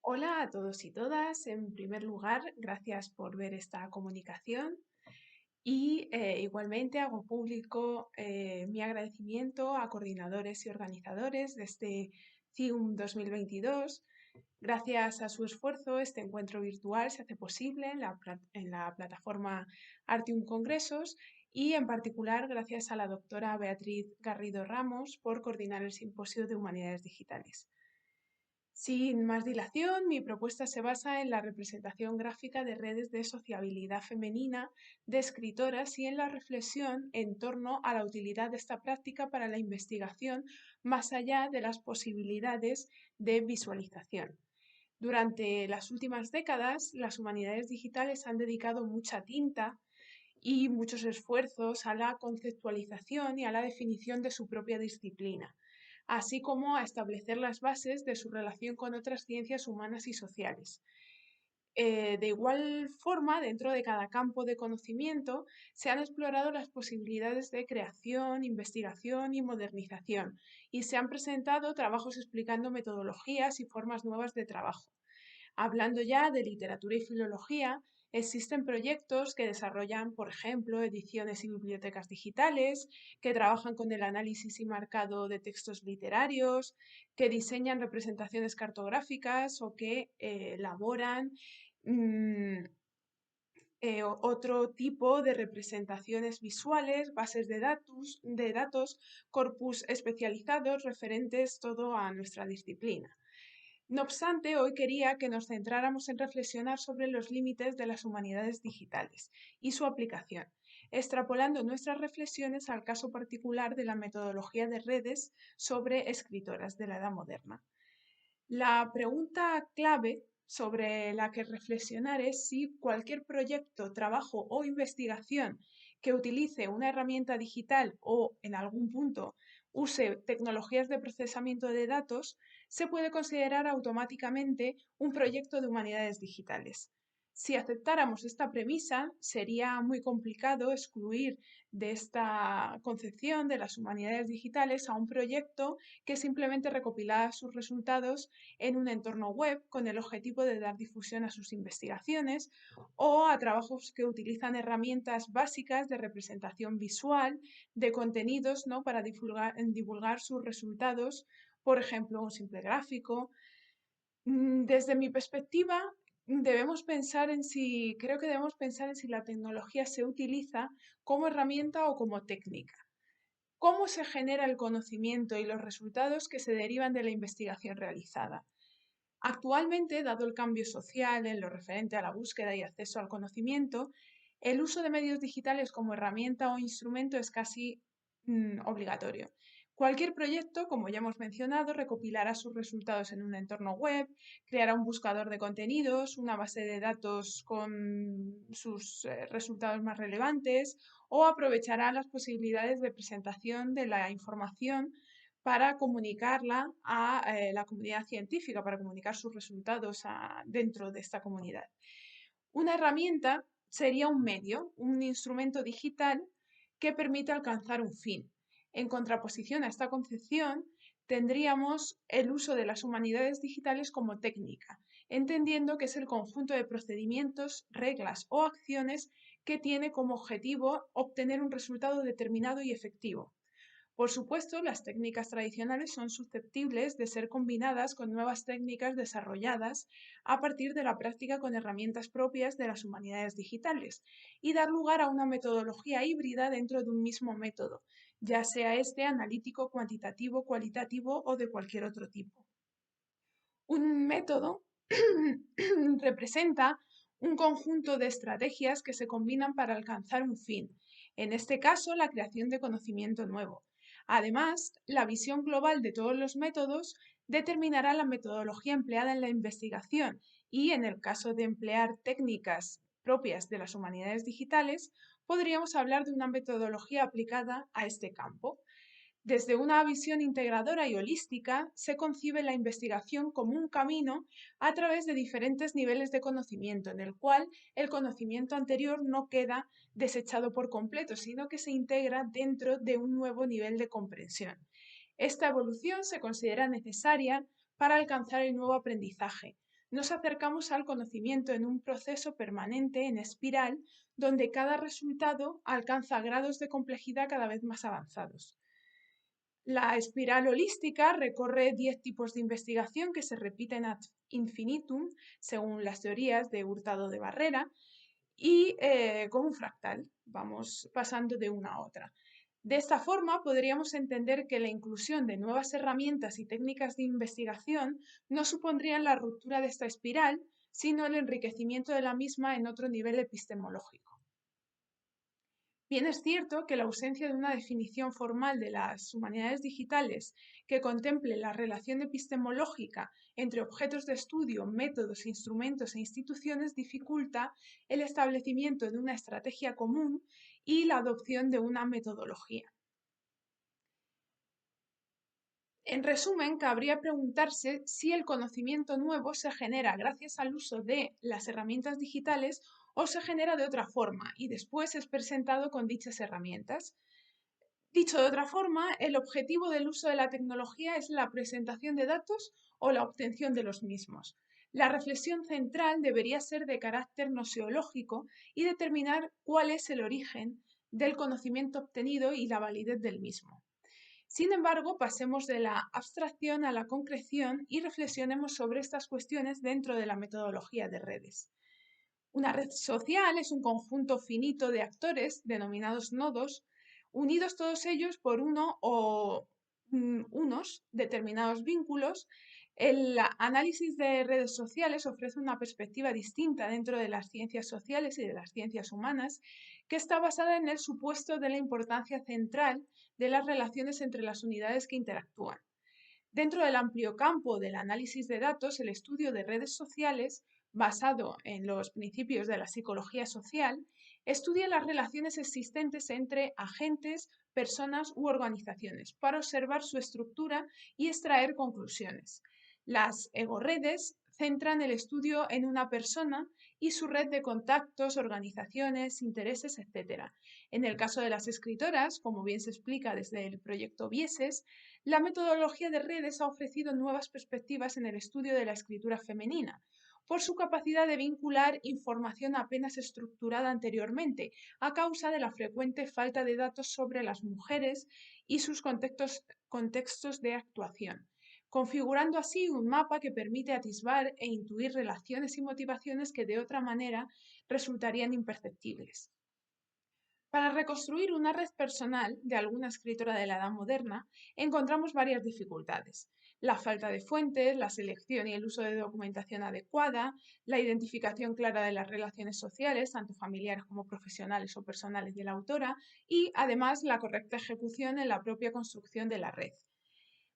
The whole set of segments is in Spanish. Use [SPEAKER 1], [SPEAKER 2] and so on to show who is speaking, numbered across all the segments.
[SPEAKER 1] Hola a todos y todas. En primer lugar, gracias por ver esta comunicación y igualmente hago público mi agradecimiento a coordinadores y organizadores de este CIUM 2022. Gracias a su esfuerzo, este encuentro virtual se hace posible en la plataforma Artium Congresos y en particular gracias a la doctora Beatriz Garrido Ramos por coordinar el Simposio de Humanidades Digitales. Sin más dilación, mi propuesta se basa en la representación gráfica de redes de sociabilidad femenina de escritoras y en la reflexión en torno a la utilidad de esta práctica para la investigación más allá de las posibilidades de visualización. Durante las últimas décadas, las humanidades digitales han dedicado mucha tinta y muchos esfuerzos a la conceptualización y a la definición de su propia disciplina, así como a establecer las bases de su relación con otras ciencias humanas y sociales. De igual forma, dentro de cada campo de conocimiento se han explorado las posibilidades de creación, investigación y modernización, y se han presentado trabajos explicando metodologías y formas nuevas de trabajo. Hablando ya de literatura y filología, existen proyectos que desarrollan, por ejemplo, ediciones y bibliotecas digitales, que trabajan con el análisis y marcado de textos literarios, que diseñan representaciones cartográficas o que elaboran mm, otro tipo de representaciones visuales, bases de datos, corpus especializados referentes todo a nuestra disciplina. No obstante, hoy quería que nos centráramos en reflexionar sobre los límites de las humanidades digitales y su aplicación, extrapolando nuestras reflexiones al caso particular de la metodología de redes sobre escritoras de la Edad Moderna. La pregunta clave sobre la que reflexionar es si cualquier proyecto, trabajo o investigación que utilice una herramienta digital o en algún punto use tecnologías de procesamiento de datos se puede considerar automáticamente un proyecto de humanidades digitales. Si aceptáramos esta premisa, sería muy complicado excluir de esta concepción de las humanidades digitales a un proyecto que simplemente recopilara sus resultados en un entorno web con el objetivo de dar difusión a sus investigaciones o a trabajos que utilizan herramientas básicas de representación visual de contenidos, ¿no?, para divulgar sus resultados, por ejemplo, un simple gráfico. Desde mi perspectiva, creo que debemos pensar en si la tecnología se utiliza como herramienta o como técnica. ¿Cómo se genera el conocimiento y los resultados que se derivan de la investigación realizada? Actualmente, dado el cambio social en lo referente a la búsqueda y acceso al conocimiento, el uso de medios digitales como herramienta o instrumento es casi obligatorio. Cualquier proyecto, como ya hemos mencionado, recopilará sus resultados en un entorno web, creará un buscador de contenidos, una base de datos con sus resultados más relevantes o aprovechará las posibilidades de presentación de la información para comunicarla a la comunidad científica, para comunicar sus resultados dentro de esta comunidad. Una herramienta sería un medio, un instrumento digital que permite alcanzar un fin. En contraposición a esta concepción, tendríamos el uso de las humanidades digitales como técnica, entendiendo que es el conjunto de procedimientos, reglas o acciones que tiene como objetivo obtener un resultado determinado y efectivo. Por supuesto, las técnicas tradicionales son susceptibles de ser combinadas con nuevas técnicas desarrolladas a partir de la práctica con herramientas propias de las humanidades digitales y dar lugar a una metodología híbrida dentro de un mismo método, ya sea este analítico, cuantitativo, cualitativo o de cualquier otro tipo. Un método representa un conjunto de estrategias que se combinan para alcanzar un fin, en este caso la creación de conocimiento nuevo. Además, la visión global de todos los métodos determinará la metodología empleada en la investigación y, en el caso de emplear técnicas propias de las humanidades digitales, podríamos hablar de una metodología aplicada a este campo. Desde una visión integradora y holística, se concibe la investigación como un camino a través de diferentes niveles de conocimiento, en el cual el conocimiento anterior no queda desechado por completo, sino que se integra dentro de un nuevo nivel de comprensión. Esta evolución se considera necesaria para alcanzar el nuevo aprendizaje, nos acercamos al conocimiento en un proceso permanente en espiral donde cada resultado alcanza grados de complejidad cada vez más avanzados. La espiral holística recorre 10 tipos de investigación que se repiten ad infinitum, según las teorías de Hurtado de Barrera, y como un fractal, vamos pasando de una a otra. De esta forma, podríamos entender que la inclusión de nuevas herramientas y técnicas de investigación no supondrían la ruptura de esta espiral, sino el enriquecimiento de la misma en otro nivel epistemológico. Bien es cierto que la ausencia de una definición formal de las humanidades digitales que contemple la relación epistemológica entre objetos de estudio, métodos, instrumentos e instituciones dificulta el establecimiento de una estrategia común y la adopción de una metodología. En resumen, cabría preguntarse si el conocimiento nuevo se genera gracias al uso de las herramientas digitales o se genera de otra forma y después es presentado con dichas herramientas. Dicho de otra forma, el objetivo del uso de la tecnología es la presentación de datos o la obtención de los mismos. La reflexión central debería ser de carácter noseológico y determinar cuál es el origen del conocimiento obtenido y la validez del mismo. Sin embargo, pasemos de la abstracción a la concreción y reflexionemos sobre estas cuestiones dentro de la metodología de redes. Una red social es un conjunto finito de actores, denominados nodos, unidos todos ellos por uno o unos determinados vínculos. El análisis de redes sociales ofrece una perspectiva distinta dentro de las ciencias sociales y de las ciencias humanas, que está basada en el supuesto de la importancia central de las relaciones entre las unidades que interactúan. Dentro del amplio campo del análisis de datos, el estudio de redes sociales, basado en los principios de la psicología social, estudia las relaciones existentes entre agentes, personas u organizaciones para observar su estructura y extraer conclusiones. Las egoredes centran el estudio en una persona y su red de contactos, organizaciones, intereses, etc. En el caso de las escritoras, como bien se explica desde el proyecto Vieses, la metodología de redes ha ofrecido nuevas perspectivas en el estudio de la escritura femenina, por su capacidad de vincular información apenas estructurada anteriormente, a causa de la frecuente falta de datos sobre las mujeres y sus contextos de actuación, configurando así un mapa que permite atisbar e intuir relaciones y motivaciones que de otra manera resultarían imperceptibles. Para reconstruir una red personal de alguna escritora de la Edad Moderna, encontramos varias dificultades. La falta de fuentes, la selección y el uso de documentación adecuada, la identificación clara de las relaciones sociales, tanto familiares como profesionales o personales de la autora, y además la correcta ejecución en la propia construcción de la red.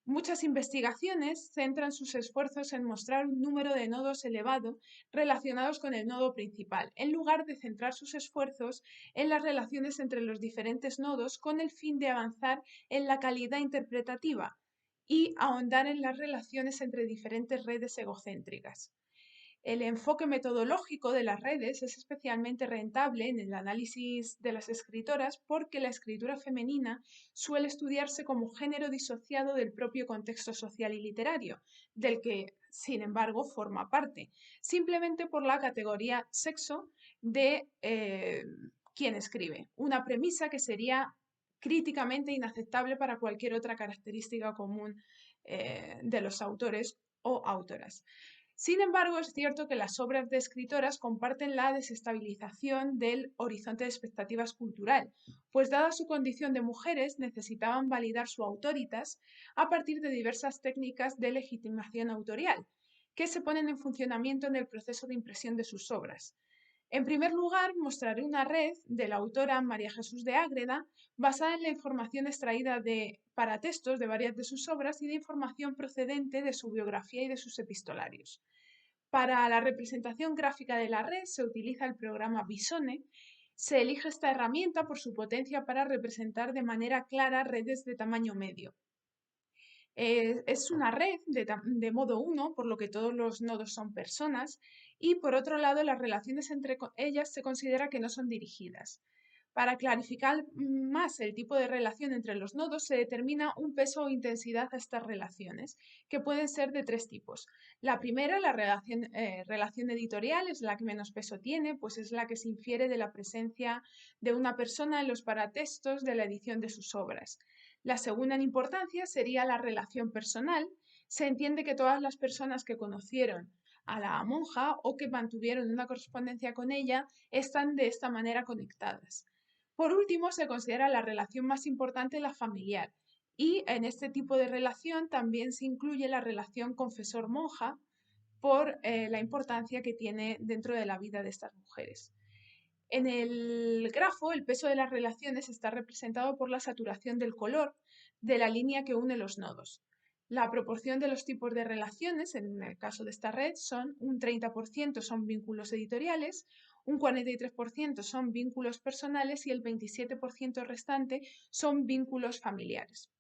[SPEAKER 1] Muchas investigaciones centran sus esfuerzos en mostrar un número de nodos elevado relacionados con el nodo principal, en lugar de centrar sus esfuerzos en las relaciones entre los diferentes nodos con el fin de avanzar en la calidad interpretativa y ahondar en las relaciones entre diferentes redes egocéntricas. El enfoque metodológico de las redes es especialmente rentable en el análisis de las escritoras porque la escritura femenina suele estudiarse como género disociado del propio contexto social y literario, del que, sin embargo, forma parte, simplemente por la categoría sexo de quien escribe, una premisa que sería críticamente inaceptable para cualquier otra característica común de los autores o autoras. Sin embargo, es cierto que las obras de escritoras comparten la desestabilización del horizonte de expectativas cultural, pues dada su condición de mujeres necesitaban validar su autoritas a partir de diversas técnicas de legitimación autorial, que se ponen en funcionamiento en el proceso de impresión de sus obras. En primer lugar, mostraré una red de la autora María Jesús de Ágreda, basada en la información extraída de paratextos de varias de sus obras y de información procedente de su biografía y de sus epistolarios. Para la representación gráfica de la red se utiliza el programa Visone. Se elige esta herramienta por su potencia para representar de manera clara redes de tamaño medio. Es una red de modo 1, por lo que todos los nodos son personas, y por otro lado las relaciones entre ellas se considera que no son dirigidas. Para clarificar más el tipo de relación entre los nodos, se determina un peso o intensidad a estas relaciones, que pueden ser de tres tipos. La primera, la relación editorial, es la que menos peso tiene, pues es la que se infiere de la presencia de una persona en los paratextos de la edición de sus obras. La segunda en importancia sería la relación personal. Se entiende que todas las personas que conocieron a la monja o que mantuvieron una correspondencia con ella están de esta manera conectadas. Por último, se considera la relación más importante la familiar, y en este tipo de relación también se incluye la relación confesor-monja por la importancia que tiene dentro de la vida de estas mujeres. En el grafo, el peso de las relaciones está representado por la saturación del color de la línea que une los nodos. La proporción de los tipos de relaciones, en el caso de esta red, son un 30% son vínculos editoriales, un 43% son vínculos personales y el 27% restante son vínculos familiares.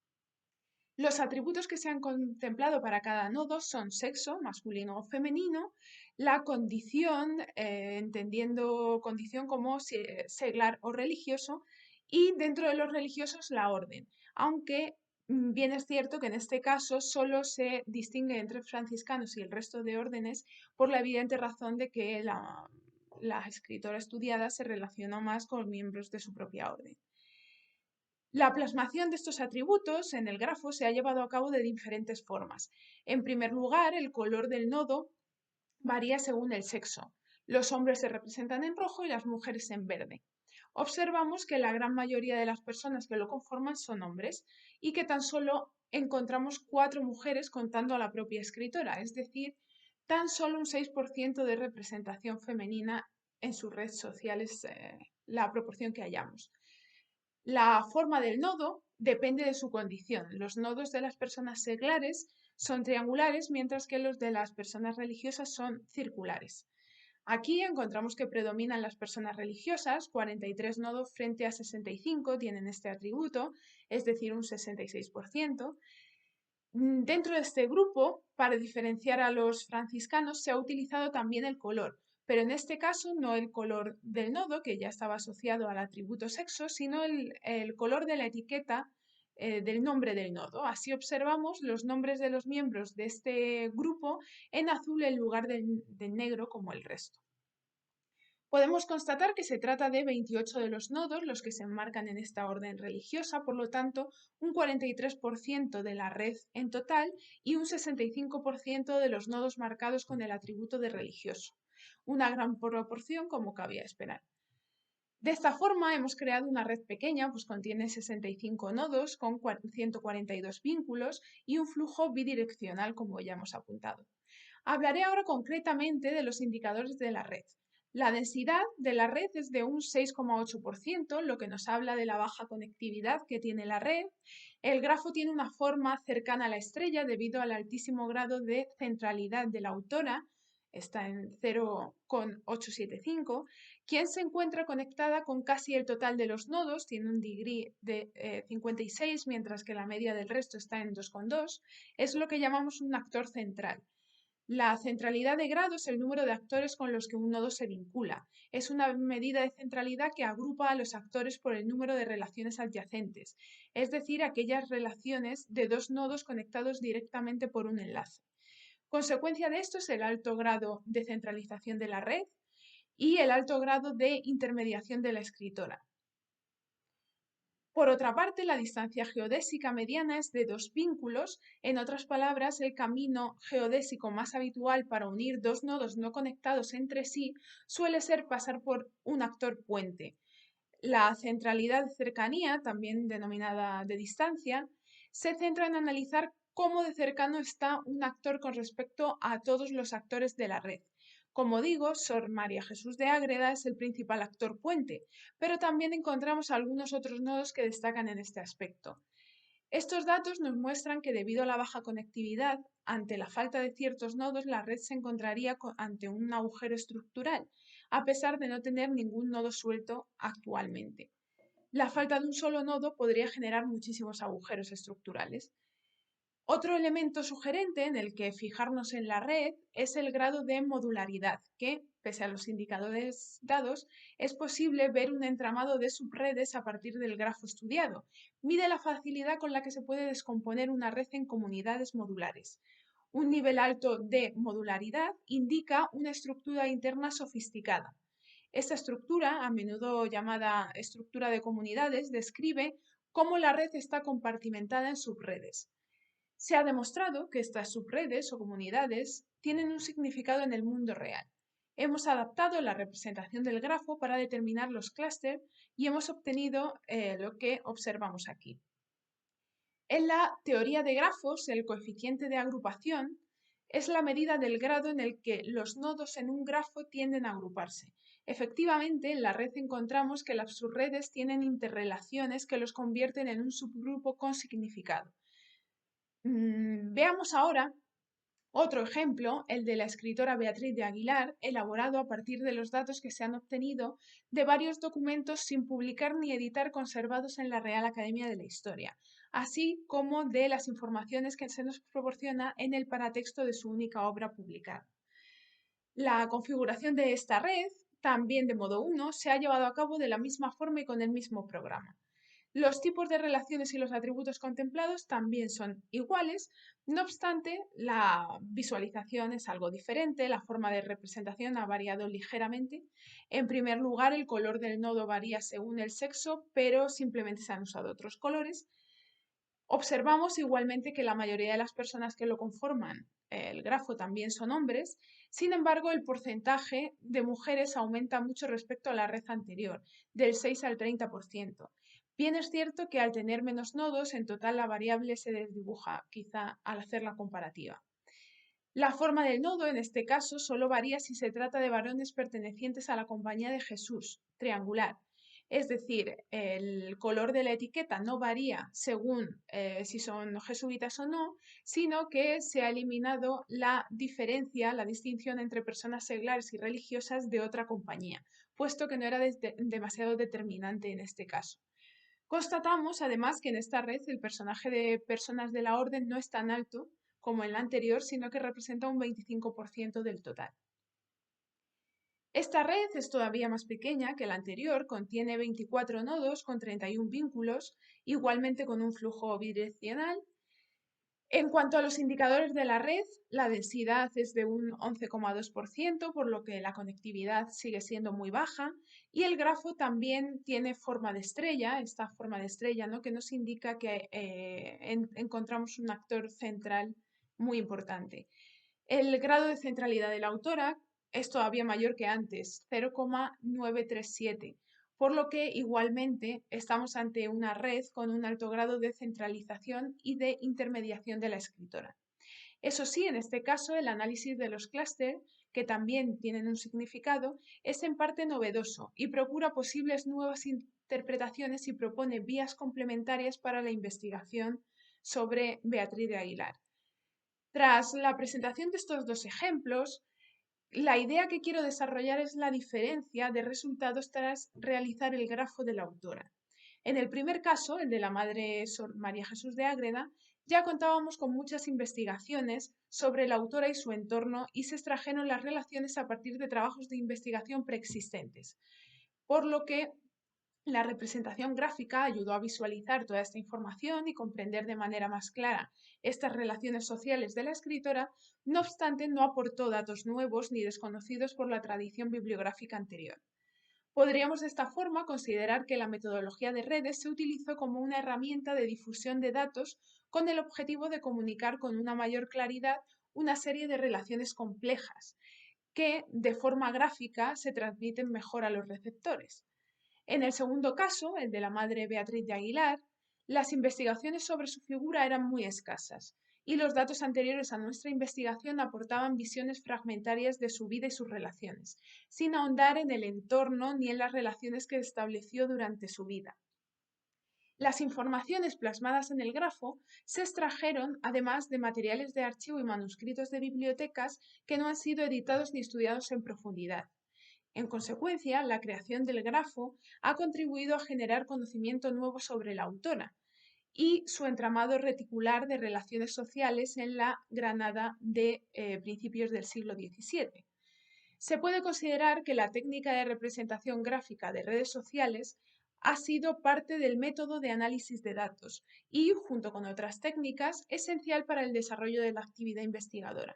[SPEAKER 1] Los atributos que se han contemplado para cada nodo son sexo, masculino o femenino, la condición, entendiendo condición como seglar o religioso, y dentro de los religiosos la orden, aunque bien es cierto que en este caso solo se distingue entre franciscanos y el resto de órdenes por la evidente razón de que la escritora estudiada se relaciona más con miembros de su propia orden. La plasmación de estos atributos en el grafo se ha llevado a cabo de diferentes formas. En primer lugar, el color del nodo varía según el sexo. Los hombres se representan en rojo y las mujeres en verde. Observamos que la gran mayoría de las personas que lo conforman son hombres y que tan solo encontramos 4 mujeres contando a la propia escritora, es decir, tan solo un 6% de representación femenina en sus redes sociales, la proporción que hallamos. La forma del nodo depende de su condición. Los nodos de las personas seglares son triangulares, mientras que los de las personas religiosas son circulares. Aquí encontramos que predominan las personas religiosas, 43 nodos frente a 65 tienen este atributo, es decir, un 66%. Dentro de este grupo, para diferenciar a los franciscanos, se ha utilizado también el color, pero en este caso no el color del nodo, que ya estaba asociado al atributo sexo, sino el color de la etiqueta del nombre del nodo. Así observamos los nombres de los miembros de este grupo en azul en lugar de negro como el resto. Podemos constatar que se trata de 28 de los nodos los que se enmarcan en esta orden religiosa, por lo tanto, un 43% de la red en total y un 65% de los nodos marcados con el atributo de religioso. Una gran proporción como cabía esperar. De esta forma hemos creado una red pequeña, pues contiene 65 nodos con 142 vínculos y un flujo bidireccional, como ya hemos apuntado. Hablaré ahora concretamente de los indicadores de la red. La densidad de la red es de un 6,8%, lo que nos habla de la baja conectividad que tiene la red. El grafo tiene una forma cercana a la estrella debido al altísimo grado de centralidad de la autora, está en 0,875, quien se encuentra conectada con casi el total de los nodos, tiene un degree de 56, mientras que la media del resto está en 2,2, es lo que llamamos un actor central. La centralidad de grado es el número de actores con los que un nodo se vincula. Es una medida de centralidad que agrupa a los actores por el número de relaciones adyacentes, es decir, aquellas relaciones de dos nodos conectados directamente por un enlace. Consecuencia de esto es el alto grado de centralización de la red y el alto grado de intermediación de la escritora. Por otra parte, la distancia geodésica mediana es de 2 vínculos. En otras palabras, el camino geodésico más habitual para unir dos nodos no conectados entre sí suele ser pasar por un actor puente. La centralidad de cercanía, también denominada de distancia, se centra en analizar cómo de cercano está un actor con respecto a todos los actores de la red. Como digo, Sor María Jesús de Ágreda es el principal actor puente, pero también encontramos algunos otros nodos que destacan en este aspecto. Estos datos nos muestran que debido a la baja conectividad, ante la falta de ciertos nodos, la red se encontraría ante un agujero estructural, a pesar de no tener ningún nodo suelto actualmente. La falta de un solo nodo podría generar muchísimos agujeros estructurales. Otro elemento sugerente en el que fijarnos en la red es el grado de modularidad, que, pese a los indicadores dados, es posible ver un entramado de subredes a partir del grafo estudiado. Mide la facilidad con la que se puede descomponer una red en comunidades modulares. Un nivel alto de modularidad indica una estructura interna sofisticada. Esta estructura, a menudo llamada estructura de comunidades, describe cómo la red está compartimentada en subredes. Se ha demostrado que estas subredes o comunidades tienen un significado en el mundo real. Hemos adaptado la representación del grafo para determinar los clústeres y hemos obtenido lo que observamos aquí. En la teoría de grafos, el coeficiente de agrupación es la medida del grado en el que los nodos en un grafo tienden a agruparse. Efectivamente, en la red encontramos que las subredes tienen interrelaciones que los convierten en un subgrupo con significado. Veamos ahora otro ejemplo, el de la escritora Beatriz de Aguilar, elaborado a partir de los datos que se han obtenido de varios documentos sin publicar ni editar conservados en la Real Academia de la Historia, así como de las informaciones que se nos proporciona en el paratexto de su única obra publicada. La configuración de esta red, también de modo 1, se ha llevado a cabo de la misma forma y con el mismo programa. Los tipos de relaciones y los atributos contemplados también son iguales, no obstante, la visualización es algo diferente, la forma de representación ha variado ligeramente. En primer lugar, el color del nodo varía según el sexo, pero simplemente se han usado otros colores. Observamos igualmente que la mayoría de las personas que lo conforman, el grafo, también son hombres. Sin embargo, el porcentaje de mujeres aumenta mucho respecto a la red anterior, del 6 al 30%. Bien es cierto que al tener menos nodos, en total la variable se desdibuja, quizá al hacer la comparativa. La forma del nodo, en este caso, solo varía si se trata de varones pertenecientes a la Compañía de Jesús, triangular. Es decir, el color de la etiqueta no varía según si son jesuitas o no, sino que se ha eliminado la diferencia, la distinción entre personas seglares y religiosas de otra compañía, puesto que no era demasiado determinante en este caso. Constatamos además que en esta red el personaje de personas de la orden no es tan alto como en la anterior, sino que representa un 25% del total. Esta red es todavía más pequeña que la anterior, contiene 24 nodos con 31 vínculos, igualmente con un flujo bidireccional. En cuanto a los indicadores de la red, la densidad es de un 11,2%, por lo que la conectividad sigue siendo muy baja, y el grafo también tiene forma de estrella, esta forma de estrella, ¿no?, que nos indica que encontramos un actor central muy importante. El grado de centralidad de la autora es todavía mayor que antes, 0,937, por lo que igualmente estamos ante una red con un alto grado de centralización y de intermediación de la escritora. Eso sí, en este caso, el análisis de los clústeres, que también tienen un significado, es en parte novedoso y procura posibles nuevas interpretaciones y propone vías complementarias para la investigación sobre Beatriz de Aguilar. Tras la presentación de estos dos ejemplos, la idea que quiero desarrollar es la diferencia de resultados tras realizar el grafo de la autora. En el primer caso, el de la Madre Sor María Jesús de Ágreda, ya contábamos con muchas investigaciones sobre la autora y su entorno y se extrajeron las relaciones a partir de trabajos de investigación preexistentes, por lo que la representación gráfica ayudó a visualizar toda esta información y comprender de manera más clara estas relaciones sociales de la escritora. No obstante, no aportó datos nuevos ni desconocidos por la tradición bibliográfica anterior. Podríamos de esta forma considerar que la metodología de redes se utilizó como una herramienta de difusión de datos con el objetivo de comunicar con una mayor claridad una serie de relaciones complejas que de forma gráfica se transmiten mejor a los receptores. En el segundo caso, el de la Madre Beatriz de Aguilar, las investigaciones sobre su figura eran muy escasas y los datos anteriores a nuestra investigación aportaban visiones fragmentarias de su vida y sus relaciones, sin ahondar en el entorno ni en las relaciones que estableció durante su vida. Las informaciones plasmadas en el grafo se extrajeron además de materiales de archivo y manuscritos de bibliotecas que no han sido editados ni estudiados en profundidad. En consecuencia, la creación del grafo ha contribuido a generar conocimiento nuevo sobre la autora y su entramado reticular de relaciones sociales en la Granada de principios del siglo XVII. Se puede considerar que la técnica de representación gráfica de redes sociales ha sido parte del método de análisis de datos y, junto con otras técnicas, esencial para el desarrollo de la actividad investigadora.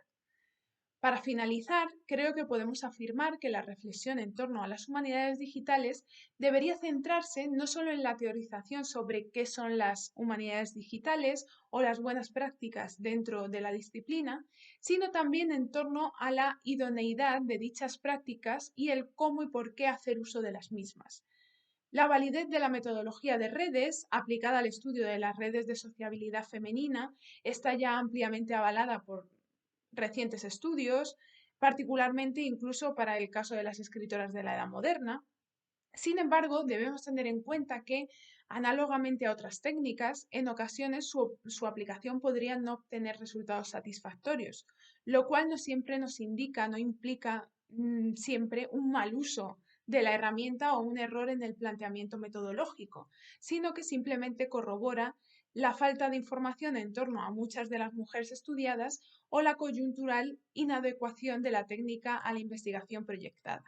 [SPEAKER 1] Para finalizar, creo que podemos afirmar que la reflexión en torno a las humanidades digitales debería centrarse no solo en la teorización sobre qué son las humanidades digitales o las buenas prácticas dentro de la disciplina, sino también en torno a la idoneidad de dichas prácticas y el cómo y por qué hacer uso de las mismas. La validez de la metodología de redes aplicada al estudio de las redes de sociabilidad femenina está ya ampliamente avalada por recientes estudios, particularmente incluso para el caso de las escritoras de la Edad Moderna. Sin embargo, debemos tener en cuenta que, análogamente a otras técnicas, en ocasiones su aplicación podría no obtener resultados satisfactorios, lo cual no siempre nos indica, no implica siempre un mal uso de la herramienta o un error en el planteamiento metodológico, sino que simplemente corrobora la falta de información en torno a muchas de las mujeres estudiadas o la coyuntural inadecuación de la técnica a la investigación proyectada.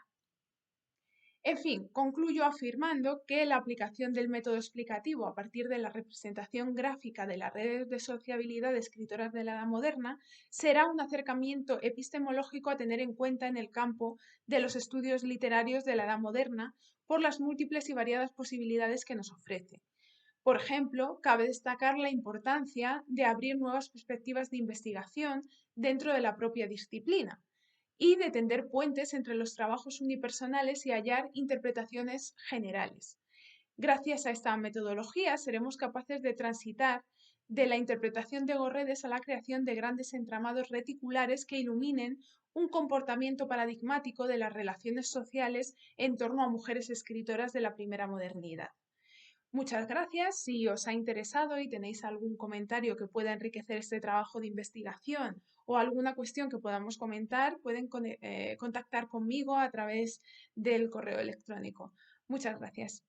[SPEAKER 1] En fin, concluyo afirmando que la aplicación del método explicativo a partir de la representación gráfica de las redes de sociabilidad de escritoras de la Edad Moderna será un acercamiento epistemológico a tener en cuenta en el campo de los estudios literarios de la Edad Moderna por las múltiples y variadas posibilidades que nos ofrece. Por ejemplo, cabe destacar la importancia de abrir nuevas perspectivas de investigación dentro de la propia disciplina y de tender puentes entre los trabajos unipersonales y hallar interpretaciones generales. Gracias a esta metodología seremos capaces de transitar de la interpretación de Gorredes a la creación de grandes entramados reticulares que iluminen un comportamiento paradigmático de las relaciones sociales en torno a mujeres escritoras de la primera modernidad. Muchas gracias. Si os ha interesado y tenéis algún comentario que pueda enriquecer este trabajo de investigación o alguna cuestión que podamos comentar, pueden contactar conmigo a través del correo electrónico. Muchas gracias.